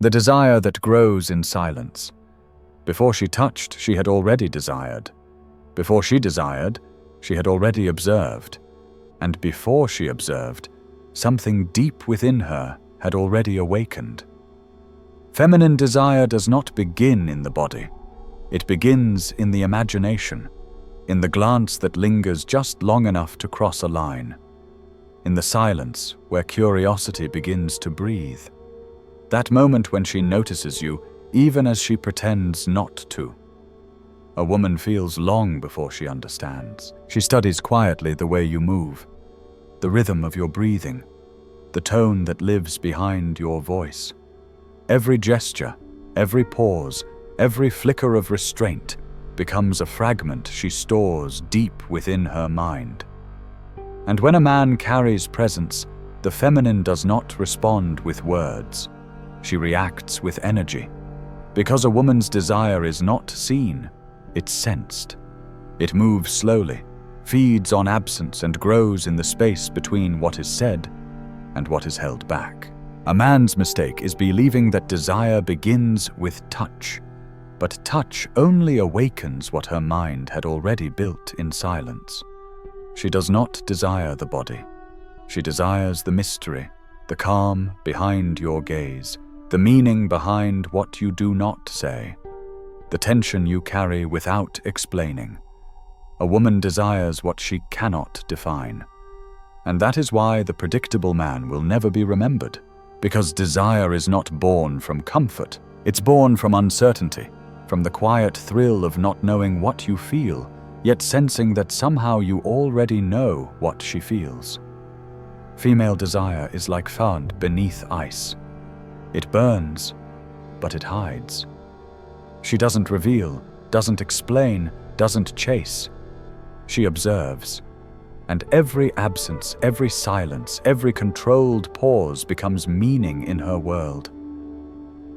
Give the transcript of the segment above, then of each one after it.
The desire that grows in silence. Before she touched, she had already desired. Before she desired, she had already observed. And before she observed, something deep within her had already awakened. Feminine desire does not begin in the body. It begins in the imagination, in the glance that lingers just long enough to cross a line, in the silence where curiosity begins to breathe. That moment when she notices you, even as she pretends not to. A woman feels long before she understands. She studies quietly the way you move, the rhythm of your breathing, the tone that lives behind your voice. Every gesture, every pause, every flicker of restraint becomes a fragment she stores deep within her mind. And when a man carries presence, the feminine does not respond with words. She reacts with energy. Because a woman's desire is not seen, it's sensed. It moves slowly, feeds on absence, and grows in the space between what is said and what is held back. A man's mistake is believing that desire begins with touch, but touch only awakens what her mind had already built in silence. She does not desire the body. She desires the mystery, the calm behind your gaze, the meaning behind what you do not say, the tension you carry without explaining. A woman desires what she cannot define. And that is why the predictable man will never be remembered, because desire is not born from comfort. It's born from uncertainty, from the quiet thrill of not knowing what you feel, yet sensing that somehow you already know what she feels. Female desire is like fire beneath ice. It burns, but it hides. She doesn't reveal, doesn't explain, doesn't chase. She observes. And every absence, every silence, every controlled pause becomes meaning in her world.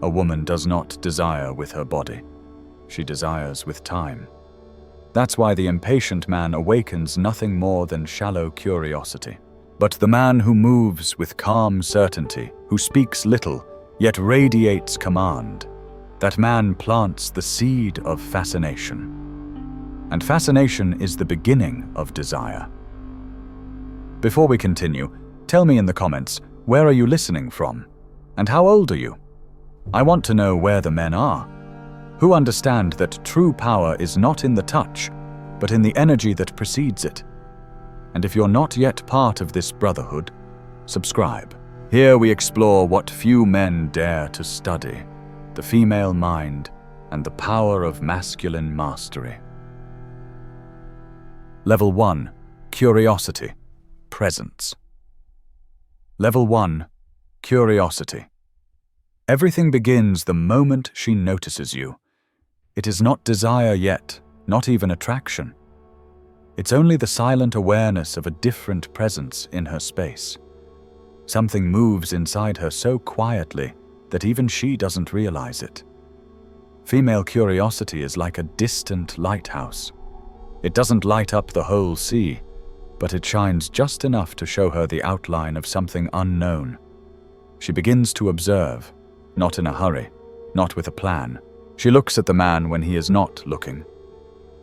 A woman does not desire with her body. She desires with time. That's why the impatient man awakens nothing more than shallow curiosity. But the man who moves with calm certainty, who speaks little, yet radiates command, that man plants the seed of fascination. And fascination is the beginning of desire. Before we continue, tell me in the comments, where are you listening from? And how old are you? I want to know where the men are, who understand that true power is not in the touch, but in the energy that precedes it. And if you're not yet part of this brotherhood, subscribe. Here we explore what few men dare to study, the female mind and the power of masculine mastery. Level 1. Curiosity. Presence. Level 1. Curiosity. Everything begins the moment she notices you. It is not desire yet, not even attraction. It's only the silent awareness of a different presence in her space. Something moves inside her so quietly that even she doesn't realize it. Female curiosity is like a distant lighthouse. It doesn't light up the whole sea, but it shines just enough to show her the outline of something unknown. She begins to observe, not in a hurry, not with a plan. She looks at the man when he is not looking.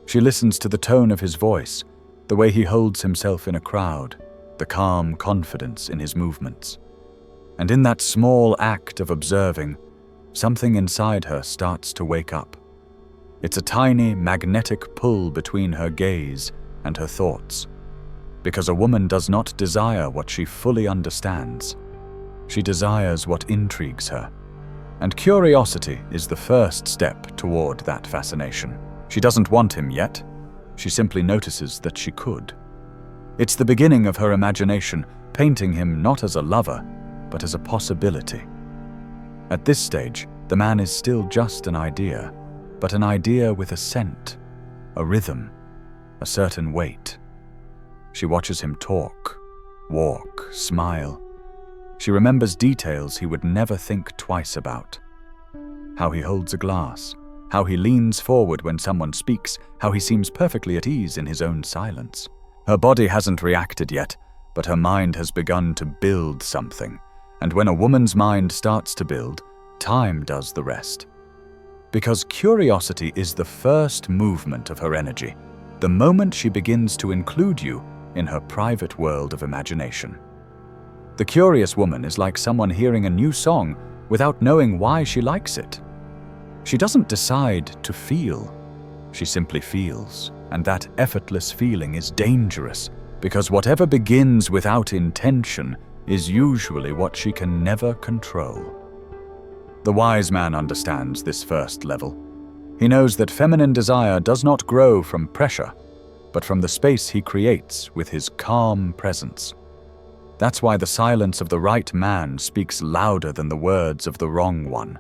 She listens to the tone of his voice, the way he holds himself in a crowd, the calm confidence in his movements. And in that small act of observing, something inside her starts to wake up. It's a tiny magnetic pull between her gaze and her thoughts. Because a woman does not desire what she fully understands. She desires what intrigues her. And curiosity is the first step toward that fascination. She doesn't want him yet. She simply notices that she could. It's the beginning of her imagination, painting him not as a lover, but as a possibility. At this stage, the man is still just an idea, but an idea with a scent, a rhythm, a certain weight. She watches him talk, walk, smile. She remembers details he would never think twice about. How he holds a glass, how he leans forward when someone speaks, how he seems perfectly at ease in his own silence. Her body hasn't reacted yet, but her mind has begun to build something. And when a woman's mind starts to build, Time does the rest. Because curiosity is the first movement of her energy, the moment she begins to include you in her private world of imagination. The curious woman is like someone hearing a new song without knowing why she likes it. She doesn't decide to feel, she simply feels, and that effortless feeling is dangerous because whatever begins without intention is usually what she can never control. The wise man understands this first level. He knows that feminine desire does not grow from pressure, but from the space he creates with his calm presence. That's why the silence of the right man speaks louder than the words of the wrong one.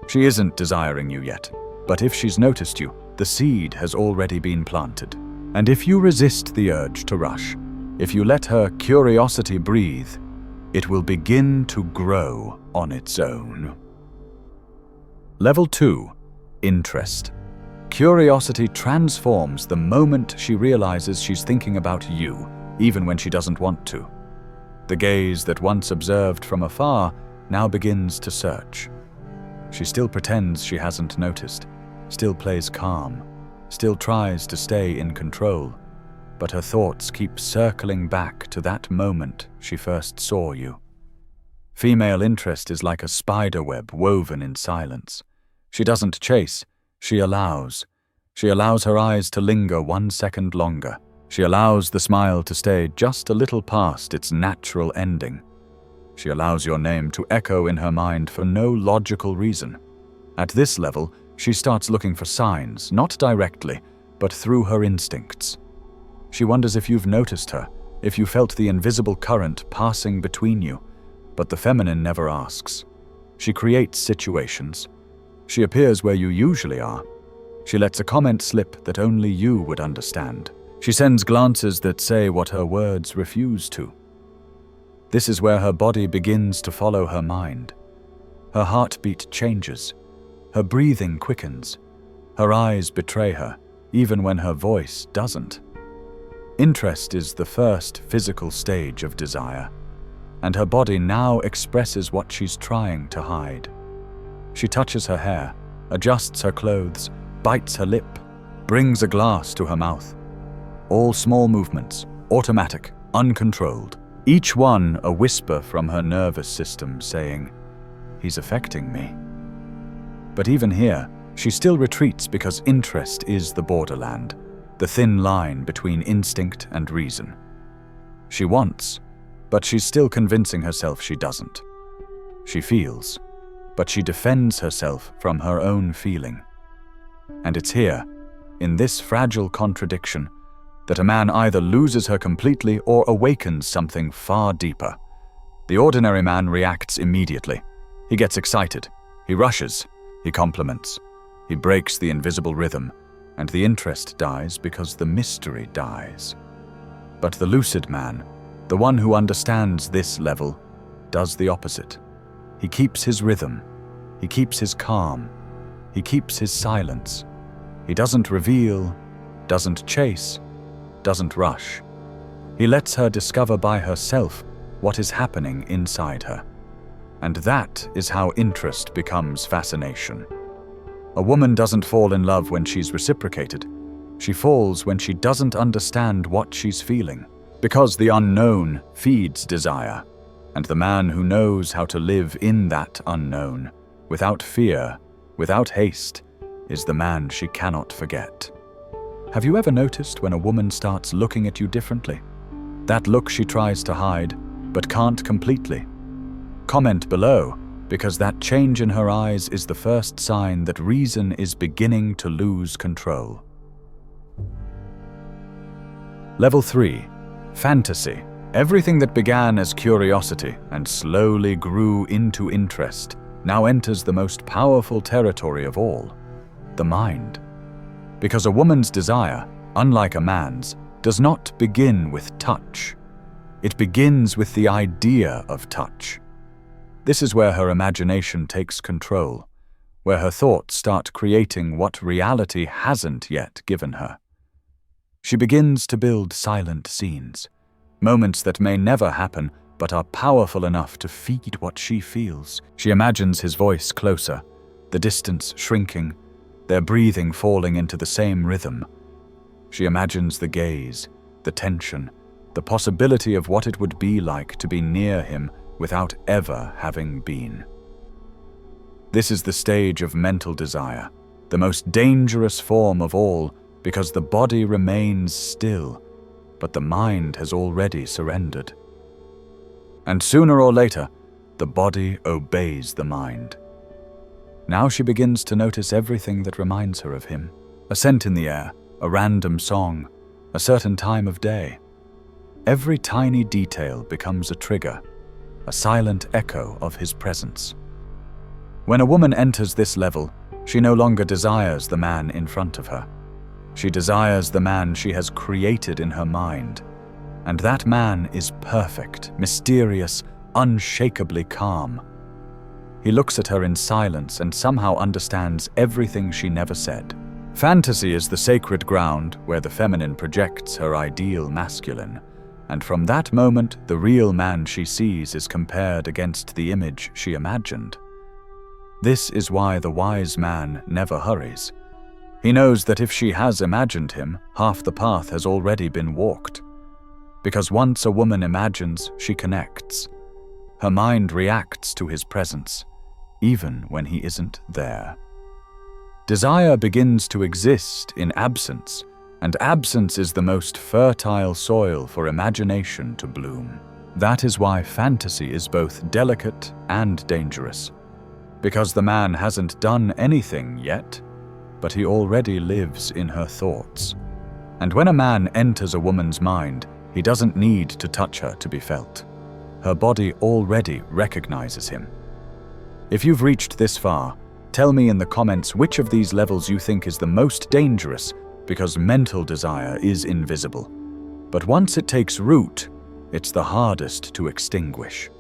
She isn't desiring you yet, but if she's noticed you, the seed has already been planted. And if you resist the urge to rush, if you let her curiosity breathe, it will begin to grow on its own. Level 2. Interest. Curiosity transforms the moment she realizes she's thinking about you, even when she doesn't want to. The gaze that once observed from afar now begins to search. She still pretends she hasn't noticed, still plays calm, still tries to stay in control, but her thoughts keep circling back to that moment she first saw you. Female interest is like a spider web woven in silence. She doesn't chase, she allows. She allows her eyes to linger 1 second longer. She allows the smile to stay just a little past its natural ending. She allows your name to echo in her mind for no logical reason. At this level, she starts looking for signs, not directly, but through her instincts. She wonders if you've noticed her, if you felt the invisible current passing between you, but the feminine never asks. She creates situations. She appears where you usually are. She lets a comment slip that only you would understand. She sends glances that say what her words refuse to. This is where her body begins to follow her mind. Her heartbeat changes. Her breathing quickens. Her eyes betray her, even when her voice doesn't. Interest is the first physical stage of desire, and her body now expresses what she's trying to hide. She touches her hair, adjusts her clothes, bites her lip, brings a glass to her mouth. All small movements, automatic, uncontrolled. Each one a whisper from her nervous system saying, "He's affecting me." But even here, she still retreats because interest is the borderland, the thin line between instinct and reason. She wants, but she's still convincing herself she doesn't. She feels, but she defends herself from her own feeling. And it's here, in this fragile contradiction, that a man either loses her completely or awakens something far deeper. The ordinary man reacts immediately. He gets excited. He rushes. He compliments. He breaks the invisible rhythm, and the interest dies because the mystery dies. But the lucid man, the one who understands this level, does the opposite. He keeps his rhythm. He keeps his calm. He keeps his silence. He doesn't reveal, doesn't chase, doesn't rush. He lets her discover by herself what is happening inside her. And that is how interest becomes fascination. A woman doesn't fall in love when she's reciprocated. She falls when she doesn't understand what she's feeling, because the unknown feeds desire, and the man who knows how to live in that unknown, without fear, without haste, is the man she cannot forget. Have you ever noticed when a woman starts looking at you differently? That look she tries to hide, but can't completely. Comment below, because that change in her eyes is the first sign that reason is beginning to lose control. Level 3. Fantasy. Everything that began as curiosity and slowly grew into interest now enters the most powerful territory of all, the mind. Because a woman's desire, unlike a man's, does not begin with touch. It begins with the idea of touch. This is where her imagination takes control, where her thoughts start creating what reality hasn't yet given her. She begins to build silent scenes, moments that may never happen, but are powerful enough to feed what she feels. She imagines his voice closer, the distance shrinking, their breathing falling into the same rhythm. She imagines the gaze, the tension, the possibility of what it would be like to be near him without ever having been. This is the stage of mental desire, the most dangerous form of all, because the body remains still, but the mind has already surrendered. And sooner or later, the body obeys the mind. Now she begins to notice everything that reminds her of him. A scent in the air, a random song, a certain time of day. Every tiny detail becomes a trigger, a silent echo of his presence. When a woman enters this level, she no longer desires the man in front of her. She desires the man she has created in her mind. And that man is perfect, mysterious, unshakably calm. He looks at her in silence and somehow understands everything she never said. Fantasy is the sacred ground where the feminine projects her ideal masculine, and from that moment the real man she sees is compared against the image she imagined. This is why the wise man never hurries. He knows that if she has imagined him, half the path has already been walked. Because once a woman imagines, she connects. Her mind reacts to his presence, even when he isn't there. Desire begins to exist in absence, and absence is the most fertile soil for imagination to bloom. That is why fantasy is both delicate and dangerous. Because the man hasn't done anything yet, but he already lives in her thoughts. And when a man enters a woman's mind, he doesn't need to touch her to be felt. Her body already recognizes him. If you've reached this far, tell me in the comments which of these levels you think is the most dangerous, because mental desire is invisible. But once it takes root, it's the hardest to extinguish.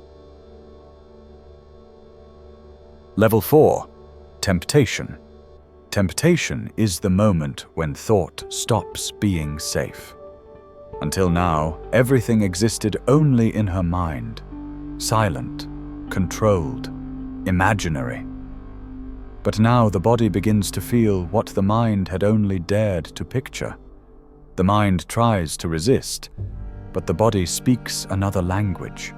Level 4. Temptation. Temptation is the moment when thought stops being safe. Until now, everything existed only in her mind, silent, controlled, imaginary. But now the body begins to feel what the mind had only dared to picture. The mind tries to resist, but the body speaks another language.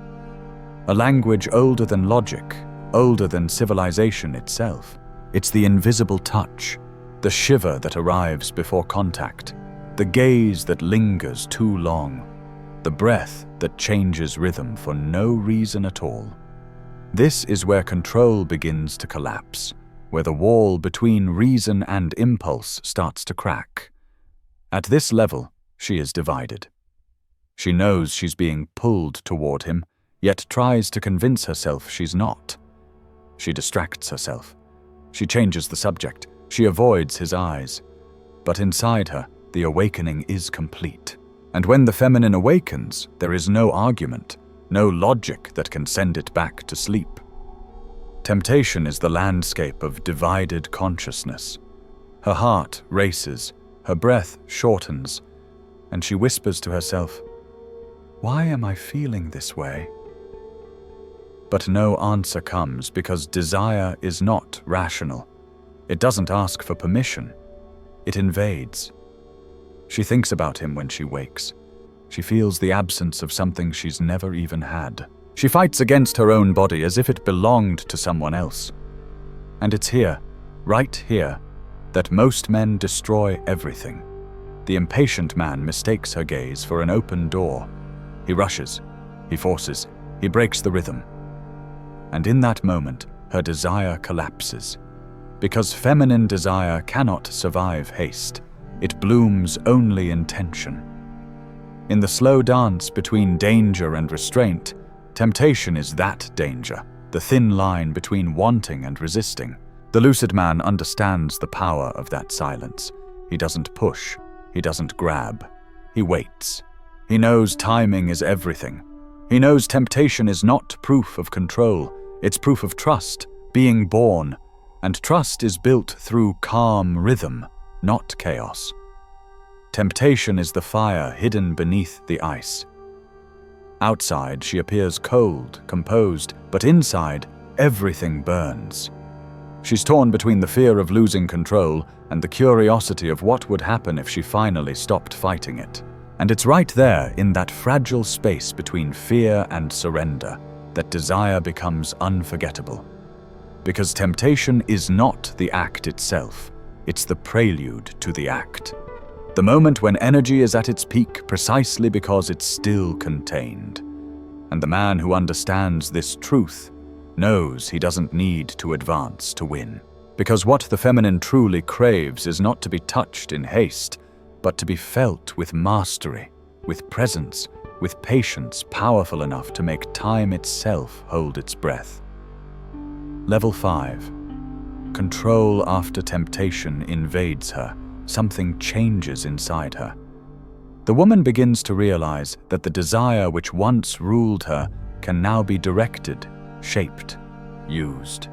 A language older than logic, older than civilization itself. It's the invisible touch, the shiver that arrives before contact, the gaze that lingers too long, the breath that changes rhythm for no reason at all. This is where control begins to collapse, where the wall between reason and impulse starts to crack. At this level, she is divided. She knows she's being pulled toward him, yet tries to convince herself she's not. She distracts herself. She changes the subject. She avoids his eyes. But inside her, the awakening is complete. And when the feminine awakens, there is no argument, no logic that can send it back to sleep. Temptation is the landscape of divided consciousness. Her heart races, her breath shortens, and she whispers to herself, "Why am I feeling this way?" But no answer comes because desire is not rational. It doesn't ask for permission. It invades. She thinks about him when she wakes. She feels the absence of something she's never even had. She fights against her own body as if it belonged to someone else. And it's here, right here, that most men destroy everything. The impatient man mistakes her gaze for an open door. He rushes, he forces, he breaks the rhythm. And in that moment, her desire collapses. Because feminine desire cannot survive haste. It blooms only in tension. In the slow dance between danger and restraint, temptation is that danger, the thin line between wanting and resisting. The lucid man understands the power of that silence. He doesn't push, he doesn't grab, he waits. He knows timing is everything. He knows temptation is not proof of control, it's proof of trust, being born, and trust is built through calm rhythm, not chaos. Temptation is the fire hidden beneath the ice. Outside, she appears cold, composed, but inside, everything burns. She's torn between the fear of losing control and the curiosity of what would happen if she finally stopped fighting it. And it's right there, in that fragile space between fear and surrender, that desire becomes unforgettable. Because temptation is not the act itself, it's the prelude to the act. The moment when energy is at its peak precisely because it's still contained. And the man who understands this truth knows he doesn't need to advance to win. Because what the feminine truly craves is not to be touched in haste, but to be felt with mastery, with presence, with patience powerful enough to make time itself hold its breath. Level 5. Control after temptation invades her. Something changes inside her. The woman begins to realize that the desire which once ruled her can now be directed, shaped, used.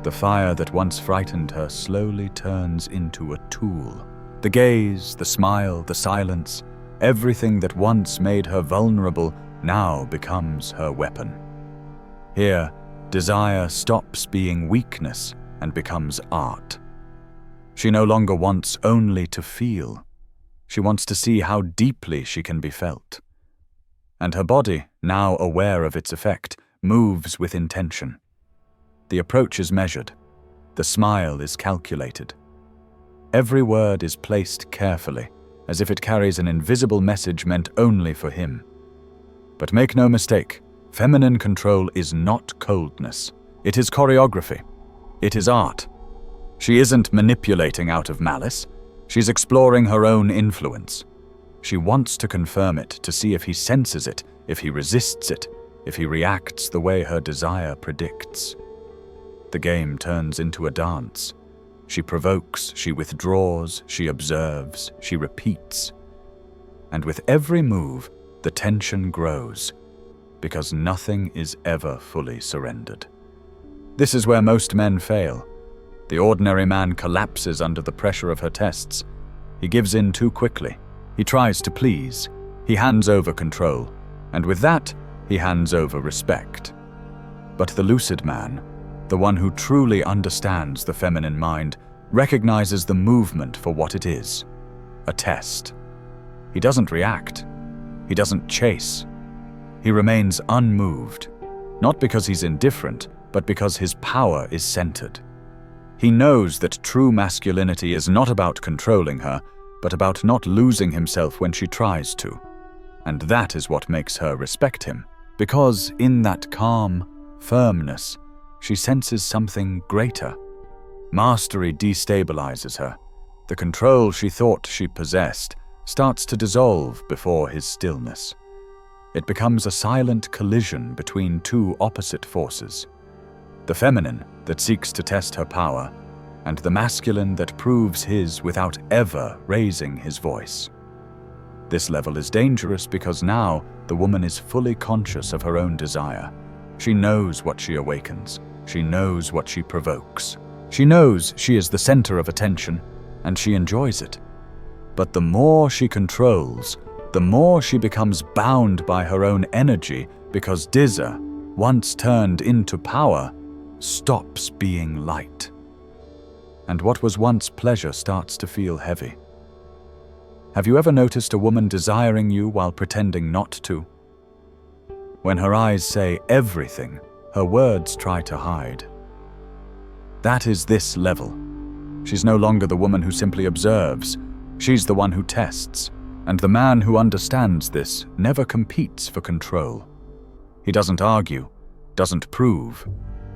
The fire that once frightened her slowly turns into a tool. The gaze, the smile, the silence, everything that once made her vulnerable now becomes her weapon. Here, desire stops being weakness and becomes art. She no longer wants only to feel. She wants to see how deeply she can be felt. And her body, now aware of its effect, moves with intention. The approach is measured. The smile is calculated. Every word is placed carefully, as if it carries an invisible message meant only for him. But make no mistake, feminine control is not coldness. It is choreography. It is art. She isn't manipulating out of malice. She's exploring her own influence. She wants to confirm it, to see if he senses it, if he resists it, if he reacts the way her desire predicts. The game turns into a dance. She provokes, she withdraws, she observes, she repeats. And with every move, the tension grows, because nothing is ever fully surrendered. This is where most men fail. The ordinary man collapses under the pressure of her tests. He gives in too quickly. He tries to please. He hands over control. And with that, he hands over respect. But the lucid man, the one who truly understands the feminine mind, recognizes the movement for what it is, a test. He doesn't react. He doesn't chase. He remains unmoved, not because he's indifferent, but because his power is centered. He knows that true masculinity is not about controlling her, but about not losing himself when she tries to. And that is what makes her respect him, because in that calm firmness, she senses something greater. Mastery destabilizes her. The control she thought she possessed starts to dissolve before his stillness. It becomes a silent collision between two opposite forces. The feminine that seeks to test her power, and the masculine that proves his without ever raising his voice. This level is dangerous because now the woman is fully conscious of her own desire. She knows what she awakens. She knows what she provokes. She knows she is the center of attention, and she enjoys it. But the more she controls, the more she becomes bound by her own energy, because desire, once turned into power, stops being light. And what was once pleasure starts to feel heavy. Have you ever noticed a woman desiring you while pretending not to? When her eyes say everything, her words try to hide. That is this level. She's no longer the woman who simply observes. She's the one who tests. And the man who understands this never competes for control. He doesn't argue, doesn't prove,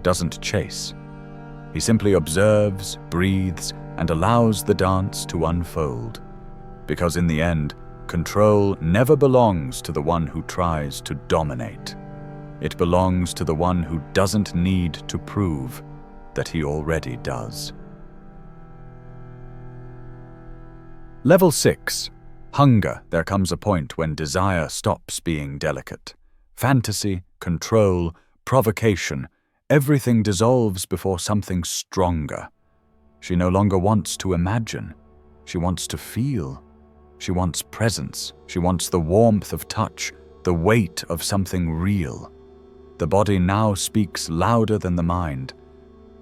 doesn't chase. He simply observes, breathes, and allows the dance to unfold. Because in the end, control never belongs to the one who tries to dominate. It belongs to the one who doesn't need to prove that he already does. Level 6. Hunger. There comes a point when desire stops being delicate. Fantasy, control, provocation, everything dissolves before something stronger. She no longer wants to imagine. She wants to feel. She wants presence. She wants the warmth of touch, the weight of something real. The body now speaks louder than the mind,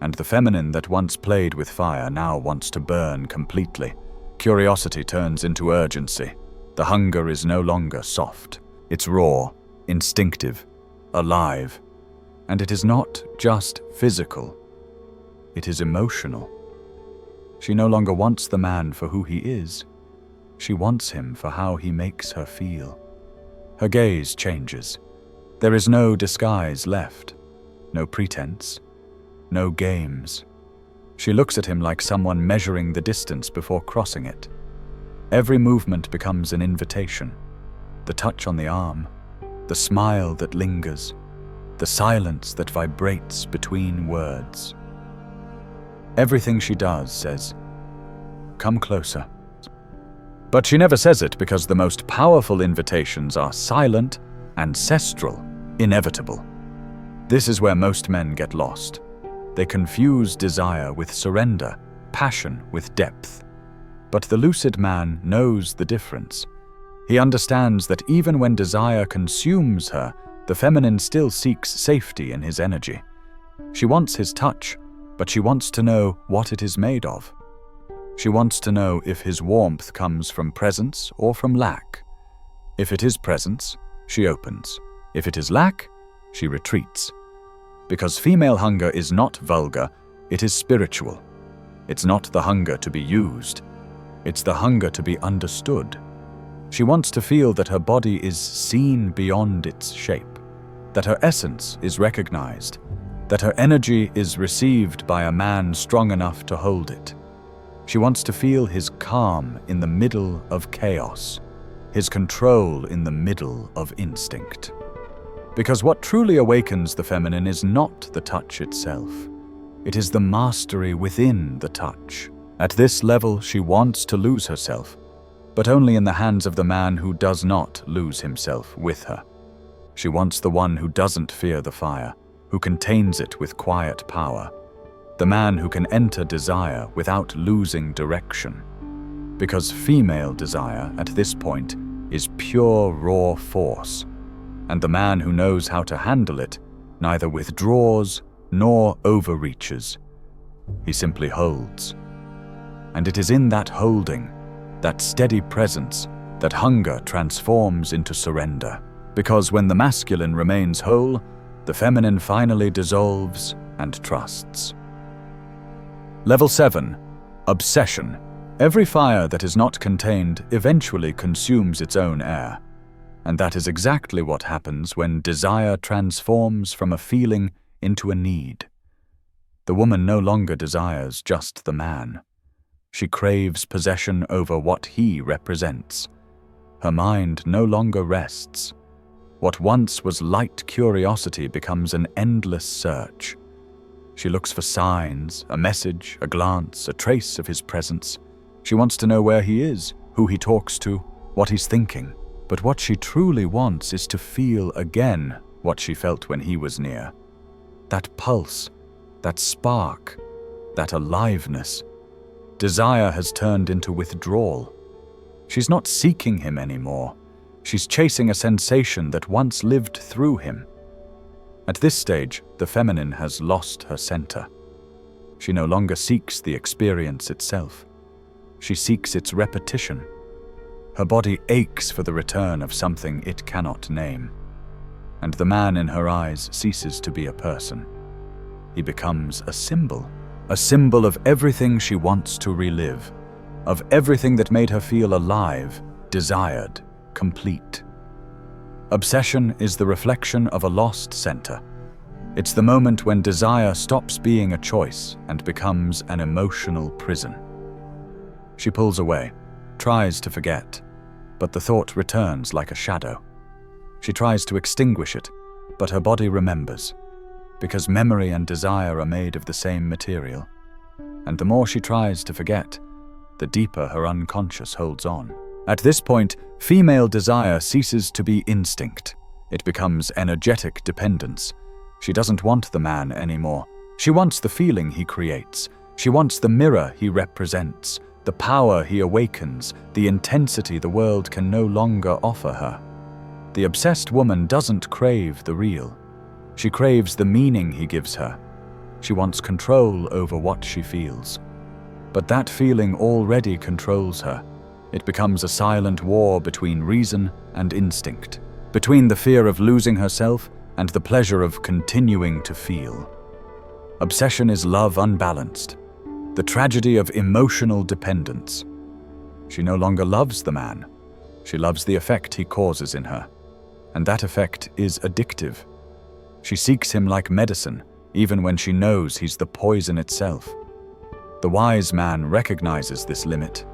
and the feminine that once played with fire now wants to burn completely. Curiosity turns into urgency. The hunger is no longer soft. It's raw, instinctive, alive. And it is not just physical. It is emotional. She no longer wants the man for who he is. She wants him for how he makes her feel. Her gaze changes. There is no disguise left, no pretense, no games. She looks at him like someone measuring the distance before crossing it. Every movement becomes an invitation. The touch on the arm, the smile that lingers, the silence that vibrates between words. Everything she does says, "Come closer." But she never says it because the most powerful invitations are silent, ancestral, inevitable. This is where most men get lost. They confuse desire with surrender, passion with depth. But the lucid man knows the difference. He understands that even when desire consumes her, the feminine still seeks safety in his energy. She wants his touch, but she wants to know what it is made of. She wants to know if his warmth comes from presence or from lack. If it is presence, she opens. If it is lack, she retreats. Because female hunger is not vulgar, it is spiritual. It's not the hunger to be used. It's the hunger to be understood. She wants to feel that her body is seen beyond its shape, that her essence is recognized, that her energy is received by a man strong enough to hold it. She wants to feel his calm in the middle of chaos, his control in the middle of instinct. Because what truly awakens the feminine is not the touch itself. It is the mastery within the touch. At this level, she wants to lose herself, but only in the hands of the man who does not lose himself with her. She wants the one who doesn't fear the fire, who contains it with quiet power, the man who can enter desire without losing direction. Because female desire, at this point, is pure raw force, and the man who knows how to handle it neither withdraws nor overreaches. He simply holds. And it is in that holding, that steady presence, that hunger transforms into surrender. Because when the masculine remains whole, the feminine finally dissolves and trusts. Level 7. Obsession. Every fire that is not contained eventually consumes its own air. And that is exactly what happens when desire transforms from a feeling into a need. The woman no longer desires just the man. She craves possession over what he represents. Her mind no longer rests. What once was light curiosity becomes an endless search. She looks for signs, a message, a glance, a trace of his presence. She wants to know where he is, who he talks to, what he's thinking. But what she truly wants is to feel again what she felt when he was near. That pulse, that spark, that aliveness. Desire has turned into withdrawal. She's not seeking him anymore. She's chasing a sensation that once lived through him. At this stage, the feminine has lost her center. She no longer seeks the experience itself. She seeks its repetition. Her body aches for the return of something it cannot name. And the man in her eyes ceases to be a person. He becomes a symbol of everything she wants to relive, of everything that made her feel alive, desired, complete. Obsession is the reflection of a lost center. It's the moment when desire stops being a choice and becomes an emotional prison. She pulls away, tries to forget, but the thought returns like a shadow. She tries to extinguish it, but her body remembers, because memory and desire are made of the same material. And the more she tries to forget, the deeper her unconscious holds on. At this point, female desire ceases to be instinct. It becomes energetic dependence. She doesn't want the man anymore. She wants the feeling he creates. She wants the mirror he represents, the power he awakens, the intensity the world can no longer offer her. The obsessed woman doesn't crave the real. She craves the meaning he gives her. She wants control over what she feels. But that feeling already controls her. It becomes a silent war between reason and instinct, between the fear of losing herself and the pleasure of continuing to feel. Obsession is love unbalanced, the tragedy of emotional dependence. She no longer loves the man. She loves the effect he causes in her, and that effect is addictive. She seeks him like medicine, even when she knows he's the poison itself. The wise man recognizes this limit.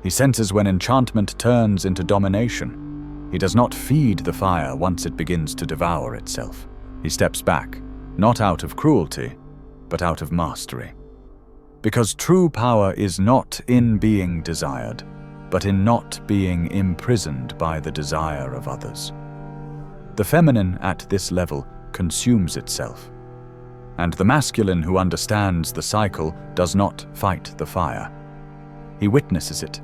He senses when enchantment turns into domination. He does not feed the fire once it begins to devour itself. He steps back, not out of cruelty, but out of mastery. Because true power is not in being desired, but in not being imprisoned by the desire of others. The feminine at this level consumes itself, and the masculine who understands the cycle does not fight the fire. He witnesses it.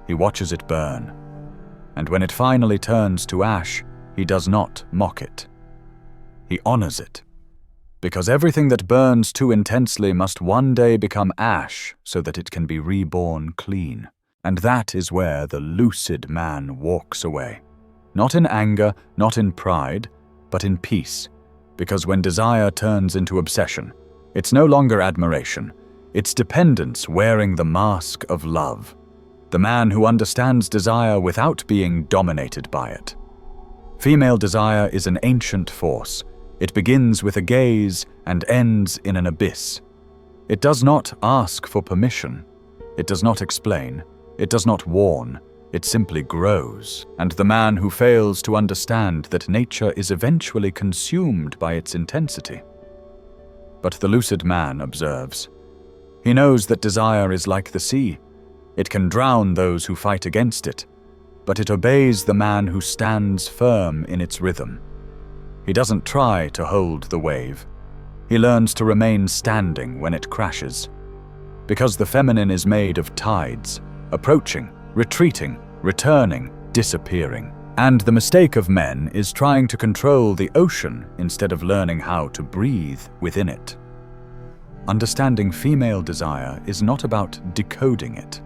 He watches it burn. And when it finally turns to ash, he does not mock it. He honors it. Because everything that burns too intensely must one day become ash so that it can be reborn clean. And that is where the lucid man walks away. Not in anger, not in pride, but in peace. Because when desire turns into obsession, it's no longer admiration. It's dependence wearing the mask of love. The man who understands desire without being dominated by it. Female desire is an ancient force. It begins with a gaze and ends in an abyss. It does not ask for permission. It does not explain. It does not warn. It simply grows. And the man who fails to understand that nature is eventually consumed by its intensity. But the lucid man observes. He knows that desire is like the sea. It can drown those who fight against it, but it obeys the man who stands firm in its rhythm. He doesn't try to hold the wave. He learns to remain standing when it crashes. Because the feminine is made of tides, approaching, retreating, returning, disappearing. And the mistake of men is trying to control the ocean instead of learning how to breathe within it. Understanding female desire is not about decoding it.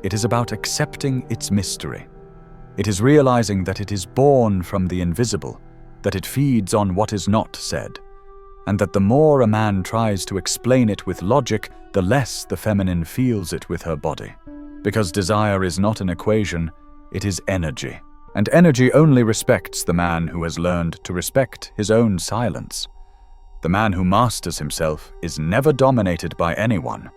It is about accepting its mystery. It is realizing that it is born from the invisible, that it feeds on what is not said, and that the more a man tries to explain it with logic, the less the feminine feels it with her body. Because desire is not an equation, it is energy. And energy only respects the man who has learned to respect his own silence. The man who masters himself is never dominated by anyone.